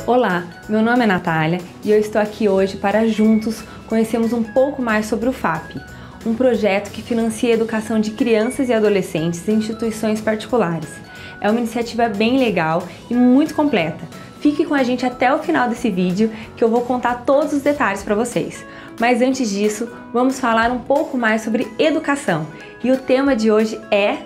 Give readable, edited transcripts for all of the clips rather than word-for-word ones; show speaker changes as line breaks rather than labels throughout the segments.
Olá, meu nome é Natália e eu estou aqui hoje para juntos conhecermos um pouco mais sobre o FAP, um projeto que financia a educação de crianças e adolescentes em instituições particulares. É uma iniciativa bem legal e muito completa. Fique com a gente até o final desse vídeo que eu vou contar todos os detalhes para vocês. Mas antes disso, vamos falar um pouco mais sobre educação. E o tema de hoje é...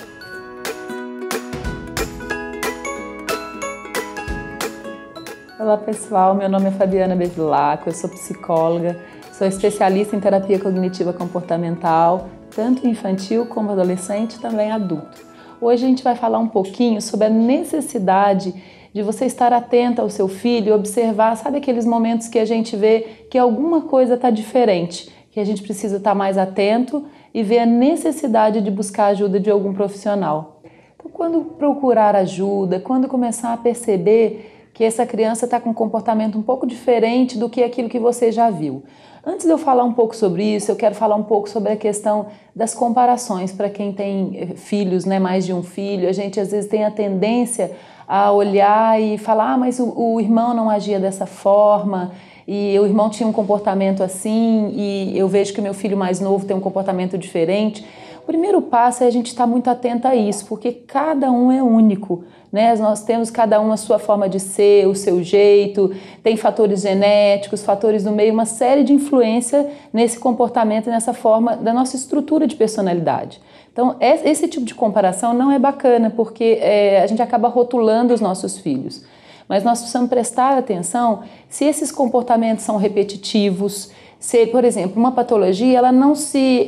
Olá pessoal, meu nome é Fabiana Bevilacqua, eu sou psicóloga, sou especialista em terapia cognitiva comportamental, tanto infantil como adolescente e também adulto. Hoje a gente vai falar um pouquinho sobre a necessidade de você estar atenta ao seu filho e observar, sabe aqueles momentos que a gente vê que alguma coisa está diferente, que a gente precisa estar mais atento e ver a necessidade de buscar a ajuda de algum profissional. Então, quando procurar ajuda, quando começar a perceber que essa criança está com um comportamento um pouco diferente do que aquilo que você já viu. Antes de eu falar um pouco sobre isso, eu quero falar um pouco sobre a questão das comparações. Para quem tem filhos, né, mais de um filho, a gente às vezes tem a tendência a olhar e falar, mas o irmão não agia dessa forma, e o irmão tinha um comportamento assim, e eu vejo que o meu filho mais novo tem um comportamento diferente. O primeiro passo é a gente estar muito atento a isso, porque cada um é único, né? Nós temos cada um a sua forma de ser, o seu jeito, tem fatores genéticos, fatores do meio, uma série de influência nesse comportamento, nessa forma da nossa estrutura de personalidade. Então, esse tipo de comparação não é bacana, porque a gente acaba rotulando os nossos filhos. Mas nós precisamos prestar atenção se esses comportamentos são repetitivos. Se, por exemplo, uma patologia ela não se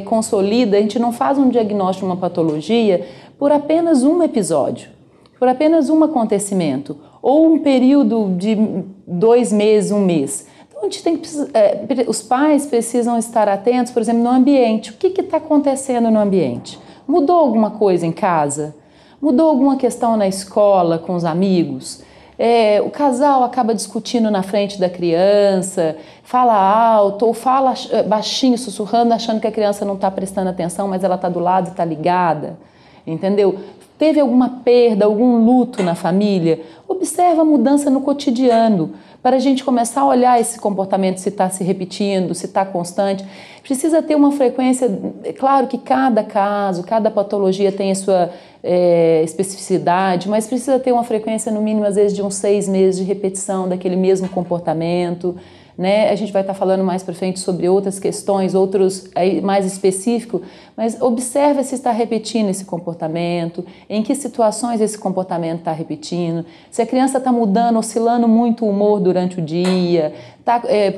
consolida, a gente não faz um diagnóstico de uma patologia por apenas um episódio, por apenas um acontecimento, ou um período de 2 meses, 1 mês. Então, a gente tem que, os pais precisam estar atentos, por exemplo, no ambiente. O que está acontecendo no ambiente? Mudou alguma coisa em casa? Mudou alguma questão na escola, com os amigos? O casal acaba discutindo na frente da criança, fala alto ou fala baixinho, sussurrando, achando que a criança não está prestando atenção, mas ela está do lado e está ligada, entendeu? Teve alguma perda, algum luto na família? Observa a mudança no cotidiano, para a gente começar a olhar esse comportamento, se está se repetindo, se está constante. Precisa ter uma frequência, é claro que cada caso, cada patologia tem a sua especificidade, mas precisa ter uma frequência no mínimo às vezes de uns 6 meses de repetição daquele mesmo comportamento, né? A gente vai estar falando mais para frente sobre outras questões, outros mais específicos, mas observa se está repetindo esse comportamento, em que situações esse comportamento está repetindo, se a criança está mudando, oscilando muito o humor durante o dia,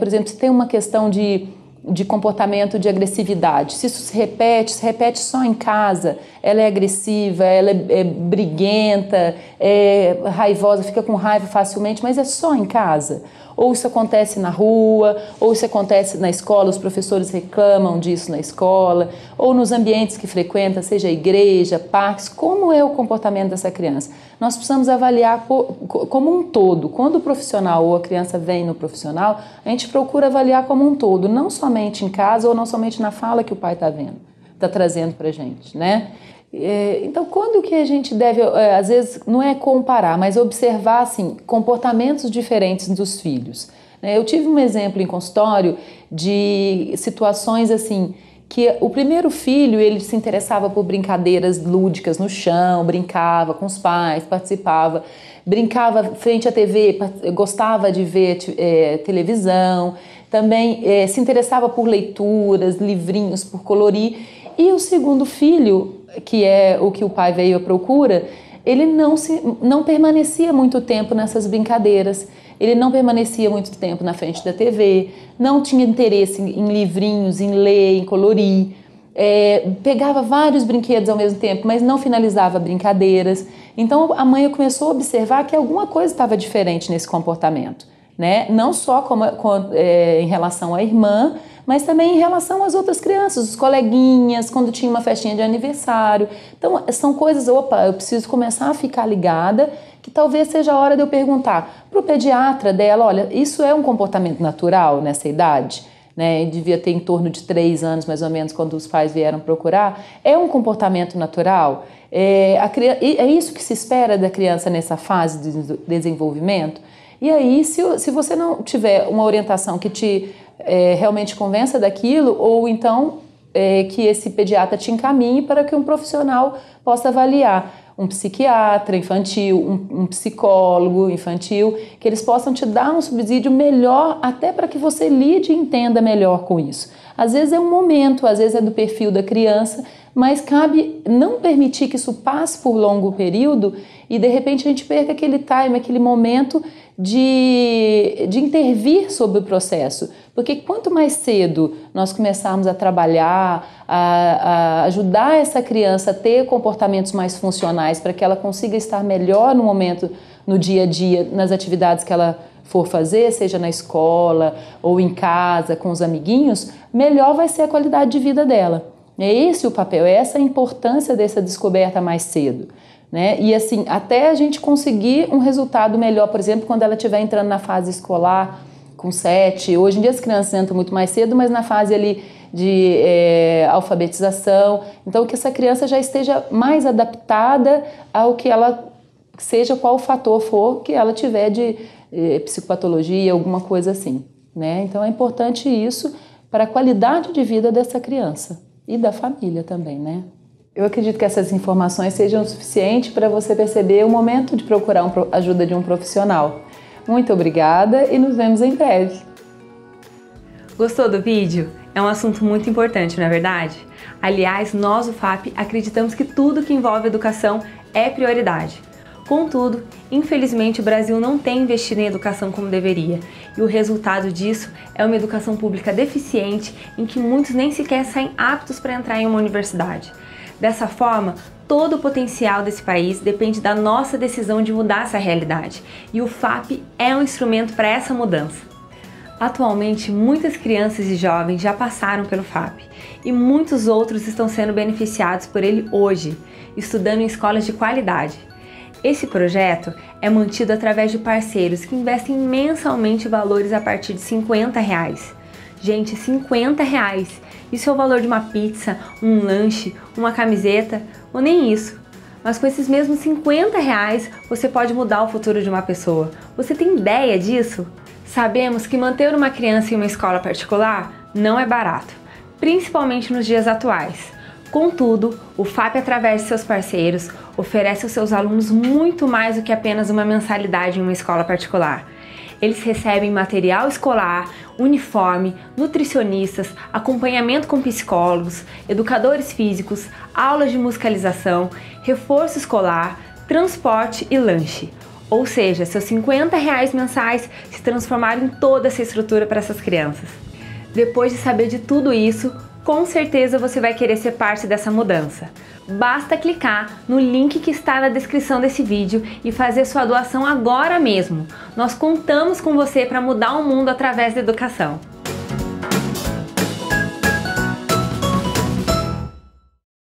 por exemplo, se tem uma questão de comportamento de agressividade, se isso se repete só em casa, ela é agressiva, ela é briguenta, é raivosa, fica com raiva facilmente, mas é só em casa. Ou isso acontece na rua, ou isso acontece na escola, os professores reclamam disso na escola, ou nos ambientes que frequenta, seja igreja, parques, como é o comportamento dessa criança? Nós precisamos avaliar como um todo. Quando o profissional ou a criança vem no profissional, a gente procura avaliar como um todo, não somente em casa ou não somente na fala que o pai está trazendo para a gente, né? Então, quando que a gente deve, às vezes, não é comparar, mas observar, assim, comportamentos diferentes dos filhos? Eu tive um exemplo em consultório de situações, assim, que o primeiro filho, ele se interessava por brincadeiras lúdicas no chão, brincava com os pais, participava, brincava frente à TV, gostava de ver televisão, também se interessava por leituras, livrinhos, por colorir. E o segundo filho, que é o que o pai veio à procura, ele não permanecia muito tempo nessas brincadeiras, ele não permanecia muito tempo na frente da TV, não tinha interesse em livrinhos, em ler, em colorir, pegava vários brinquedos ao mesmo tempo, mas não finalizava brincadeiras. Então a mãe começou a observar que alguma coisa estava diferente nesse comportamento, né? Não só em relação à irmã, mas também em relação às outras crianças, os coleguinhas, quando tinha uma festinha de aniversário. Então, são coisas, eu preciso começar a ficar ligada, que talvez seja a hora de eu perguntar para o pediatra dela, olha, isso é um comportamento natural nessa idade? Né? Devia ter em torno de 3 anos, mais ou menos, quando os pais vieram procurar. É um comportamento natural? É isso que se espera da criança nessa fase de desenvolvimento? E aí, se você não tiver uma orientação que te realmente convença daquilo, ou então que esse pediatra te encaminhe para que um profissional possa avaliar, um psiquiatra infantil, um psicólogo infantil, que eles possam te dar um subsídio melhor, até para que você lide e entenda melhor com isso. Às vezes é um momento, às vezes é do perfil da criança, mas cabe não permitir que isso passe por longo período e de repente a gente perca aquele time, aquele momento de intervir sobre o processo. Porque quanto mais cedo nós começarmos a trabalhar, a ajudar essa criança a ter comportamentos mais funcionais para que ela consiga estar melhor no momento, no dia a dia, nas atividades que ela for fazer, seja na escola ou em casa, com os amiguinhos, melhor vai ser a qualidade de vida dela. É esse o papel, é essa a importância dessa descoberta mais cedo. Né? E assim, até a gente conseguir um resultado melhor, por exemplo, quando ela estiver entrando na fase escolar, com 7, hoje em dia as crianças entram muito mais cedo, mas na fase ali de alfabetização, então que essa criança já esteja mais adaptada ao que ela, seja qual o fator for que ela tiver de psicopatologia, alguma coisa assim. Né? Então é importante isso para a qualidade de vida dessa criança e da família também, né? Eu acredito que essas informações sejam suficientes para você perceber o momento de procurar a ajuda de um profissional. Muito obrigada e nos vemos em breve.
Gostou do vídeo? É um assunto muito importante, não é verdade? Aliás, nós, o FAP, acreditamos que tudo que envolve educação é prioridade. Contudo, infelizmente o Brasil não tem investido em educação como deveria, e o resultado disso é uma educação pública deficiente em que muitos nem sequer saem aptos para entrar em uma universidade. Dessa forma, todo o potencial desse país depende da nossa decisão de mudar essa realidade, e o FAP é um instrumento para essa mudança. Atualmente, muitas crianças e jovens já passaram pelo FAP, e muitos outros estão sendo beneficiados por ele hoje, estudando em escolas de qualidade. Esse projeto é mantido através de parceiros que investem mensalmente valores a partir de R$50. Gente, R$50! Isso é o valor de uma pizza, um lanche, uma camiseta, ou nem isso. Mas com esses mesmos R$50 você pode mudar o futuro de uma pessoa. Você tem ideia disso? Sabemos que manter uma criança em uma escola particular não é barato, principalmente nos dias atuais. Contudo, o FAP, através de seus parceiros, oferece aos seus alunos muito mais do que apenas uma mensalidade em uma escola particular. Eles recebem material escolar, uniforme, nutricionistas, acompanhamento com psicólogos, educadores físicos, aulas de musicalização, reforço escolar, transporte e lanche. Ou seja, seus R$50 mensais se transformaram em toda essa estrutura para essas crianças. Depois de saber de tudo isso, com certeza você vai querer ser parte dessa mudança. Basta clicar no link que está na descrição desse vídeo e fazer sua doação agora mesmo. Nós contamos com você para mudar o mundo através da educação.